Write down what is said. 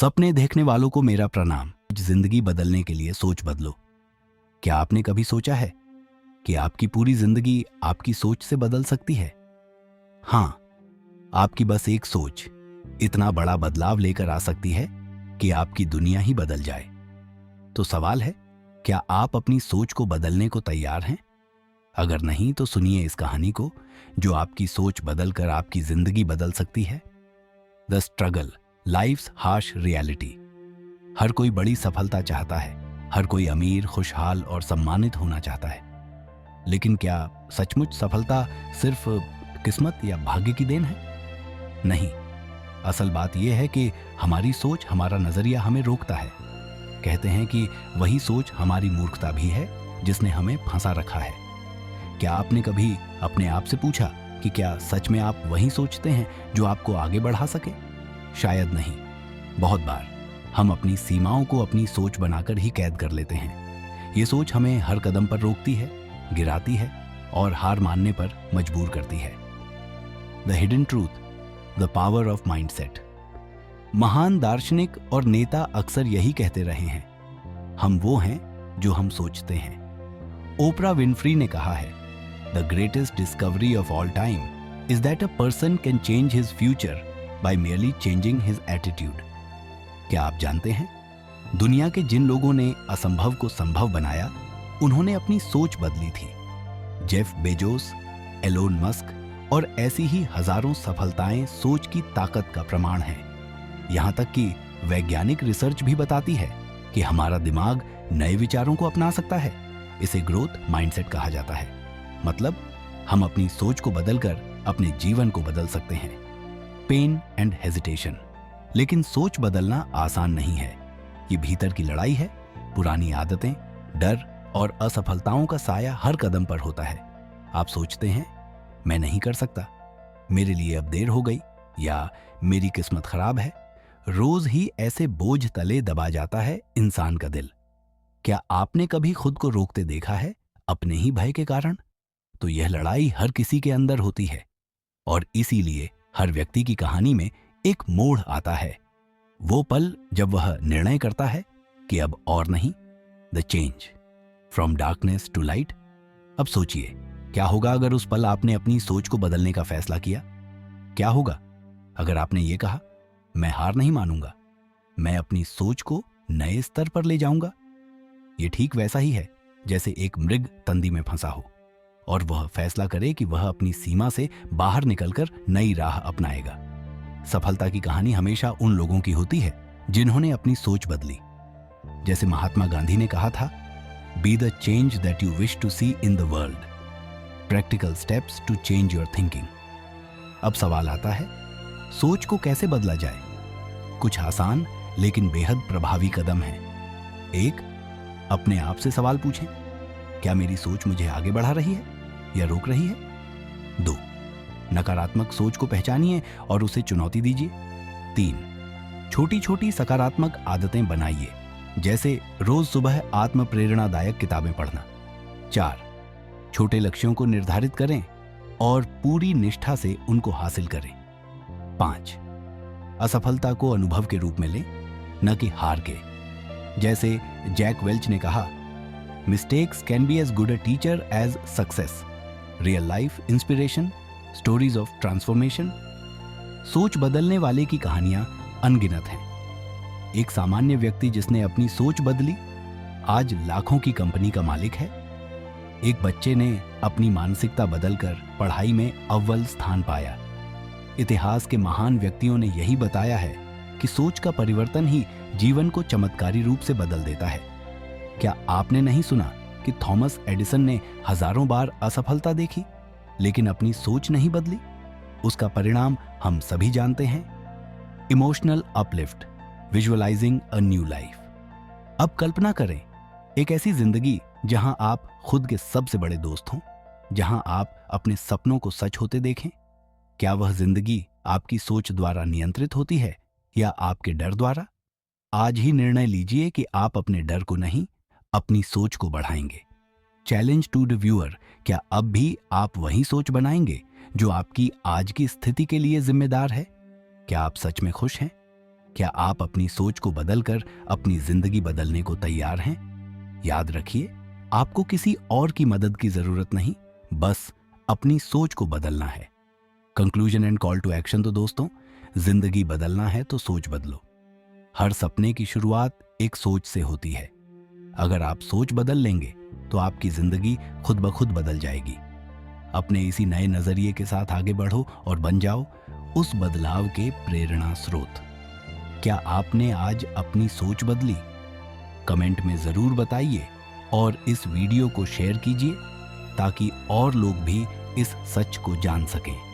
सपने देखने वालों को मेरा प्रणाम। जिंदगी बदलने के लिए सोच बदलो। क्या आपने कभी सोचा है कि आपकी पूरी जिंदगी आपकी सोच से बदल सकती है? हाँ, आपकी बस एक सोच इतना बड़ा बदलाव लेकर आ सकती है कि आपकी दुनिया ही बदल जाए। तो सवाल है, क्या आप अपनी सोच को बदलने को तैयार हैं? अगर नहीं तो सुनिए इस कहानी को जो आपकी सोच बदलकर आपकी जिंदगी बदल सकती है। The struggle, life's harsh reality. हर कोई बड़ी सफलता चाहता है, हर कोई अमीर, खुशहाल और सम्मानित होना चाहता है। लेकिन क्या सचमुच सफलता सिर्फ किस्मत या भाग्य की देन है? नहीं, असल बात यह है कि हमारी सोच, हमारा नजरिया हमें रोकता है। कहते हैं कि वही सोच हमारी मूर्खता भी है जिसने हमें फंसा रखा है। क्या आपने कभी अपने आप से पूछा कि क्या सच में आप वही सोचते हैं जो आपको आगे बढ़ा सके? शायद नहीं। बहुत बार हम अपनी सीमाओं को अपनी सोच बनाकर ही कैद कर लेते हैं। ये सोच हमें हर कदम पर रोकती है, गिराती है और हार मानने पर मजबूर करती है। The hidden truth, the power of mindset. महान दार्शनिक और नेता अक्सर यही कहते रहे हैं, हम वो हैं जो हम सोचते हैं। ओपरा विनफ्री ने कहा है, the greatest discovery of all time is that a person can change his future by merely changing his attitude। क्या आप जानते हैं, दुनिया के जिन लोगों ने असंभव को संभव बनाया, उन्होंने अपनी सोच बदली थी। जेफ बेजोस, एलोन मस्क और ऐसी ही हजारों सफलताएं सोच की ताकत का प्रमाण हैं। यहां तक कि वैज्ञानिक रिसर्च भी बताती है कि हमारा दिमाग नए विचारों को अपना सकता है। इसे ग्रोथ माइंडसेट कहा जाता है। मतलब हम अपनी सोच को बदलकर अपने जीवन को बदल सकते हैं। Pain and hesitation. लेकिन सोच बदलना आसान नहीं है। ये भीतर की लड़ाई है। पुरानी आदतें, डर और असफलताओं का साया हर कदम पर होता है। आप सोचते हैं, मैं नहीं कर सकता, मेरे लिए अब देर हो गई, या मेरी किस्मत खराब है। रोज ही ऐसे बोझ तले दबा जाता है इंसान का दिल। क्या आपने कभी खुद को रोकते देखा है अपने ही भय के कारण? तो यह लड़ाई हर किसी के अंदर होती है और इसीलिए हर व्यक्ति की कहानी में एक मोड़ आता है। वो पल जब वह निर्णय करता है कि अब और नहीं। The change from darkness to light. अब सोचिए, क्या होगा अगर उस पल आपने अपनी सोच को बदलने का फैसला किया? क्या होगा अगर आपने ये कहा, मैं हार नहीं मानूंगा, मैं अपनी सोच को नए स्तर पर ले जाऊंगा? ये ठीक वैसा ही है जैसे एक मृग तंदी में फंसा हो और वह फैसला करे कि वह अपनी सीमा से बाहर निकलकर नई राह अपनाएगा। सफलता की कहानी हमेशा उन लोगों की होती है जिन्होंने अपनी सोच बदली। जैसे महात्मा गांधी ने कहा था, be the change that you wish to see in the world, practical steps to change your thinking. अब सवाल आता है, सोच को कैसे बदला जाए? कुछ आसान लेकिन बेहद प्रभावी कदम है। एक, अपने आप से सवाल पूछें, क्या मेरी सोच मुझे आगे बढ़ा रही है या रोक रही है? 2, नकारात्मक सोच को पहचानिए और उसे चुनौती दीजिए। 3, छोटी छोटी सकारात्मक आदतें बनाइए, जैसे रोज सुबह आत्म प्रेरणादायक किताबें पढ़ना। 4, छोटे लक्ष्यों को निर्धारित करें और पूरी निष्ठा से उनको हासिल करें। 5, असफलता को अनुभव के रूप में लें, न कि हार के। जैसे जैक वेल्च ने कहा, mistakes can be as good a teacher as success. Real life inspiration, stories of transformation. सोच बदलने वाले की कहानियां अनगिनत हैं। एक सामान्य व्यक्ति जिसने अपनी सोच बदली, आज लाखों की कंपनी का मालिक है। एक बच्चे ने अपनी मानसिकता बदलकर पढ़ाई में अव्वल स्थान पाया। इतिहास के महान व्यक्तियों ने यही बताया है कि सोच का परिवर्तन ही जीवन को चमत्कारी रूप से बदल देता है। क्या आपने नहीं सुना कि थॉमस एडिसन ने हजारों बार असफलता देखी लेकिन अपनी सोच नहीं बदली? उसका परिणाम हम सभी जानते हैं, emotional uplift, visualising a new life. अब कल्पना करें एक ऐसी जिंदगी जहां आप खुद के सबसे बड़े दोस्त हों, जहां आप अपने सपनों को सच होते देखें। क्या वह जिंदगी आपकी सोच द्वारा नियंत्रित होती है या आपके डर द्वारा? आज ही निर्णय लीजिए कि आप अपने डर को नहीं, अपनी सोच को बढ़ाएंगे। चैलेंज टू द व्यूअर, क्या अब भी आप वही सोच बनाएंगे जो आपकी आज की स्थिति के लिए जिम्मेदार है? क्या आप सच में खुश हैं? क्या आप अपनी सोच को बदलकर अपनी जिंदगी बदलने को तैयार हैं? याद रखिए, आपको किसी और की मदद की जरूरत नहीं, बस अपनी सोच को बदलना है। Conclusion and call to action तो दोस्तों, जिंदगी बदलना है तो सोच बदलो। हर सपने की शुरुआत एक सोच से होती है। अगर आप सोच बदल लेंगे तो आपकी जिंदगी खुद ब खुद बदल जाएगी। अपने इसी नए नजरिए के साथ आगे बढ़ो और बन जाओ उस बदलाव के प्रेरणा स्रोत। क्या आपने आज अपनी सोच बदली? कमेंट में जरूर बताइए और इस वीडियो को शेयर कीजिए ताकि और लोग भी इस सच को जान सकें।